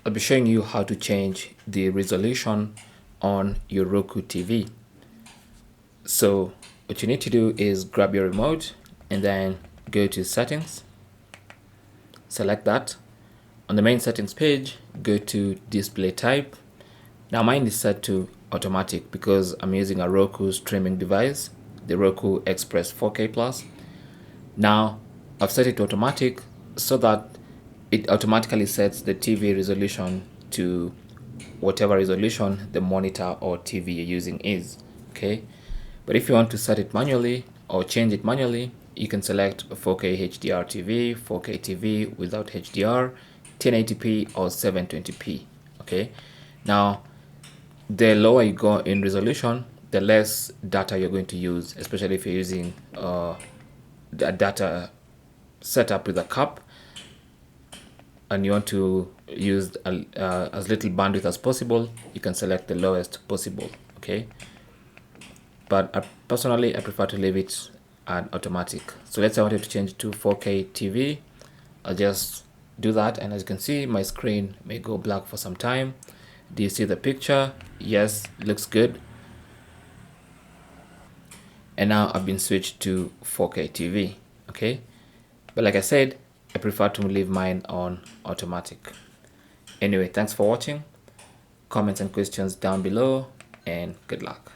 I'll be showing you how to change the resolution on your Roku TV. So what you need to do is grab your remote and then go to settings, select that. On the main settings page, go to display type. Now mine is set to automatic because I'm using a Roku streaming device, the Roku Express 4K Plus. Now I've set it to automatic so that it automatically sets the TV resolution to whatever resolution the monitor or TV you're using is, okay? But if you want to set it manually or change it manually, you can select 4K HDR TV, 4K TV without HDR, 1080p or 720p, okay? Now, the lower you go in resolution, the less data you're going to use, especially if you're using the data setup with a cap and you want to use as little bandwidth as possible, you can select the lowest possible, okay? But personally, I prefer to leave it at automatic. So let's say I wanted to change to 4K TV. I'll just do that, and as you can see, my screen may go black for some time. Do you see the picture? Yes, looks good. And now I've been switched to 4K TV, okay? But like I said, I prefer to leave mine on automatic. Anyway, thanks for watching. Comments and questions down below, and good luck.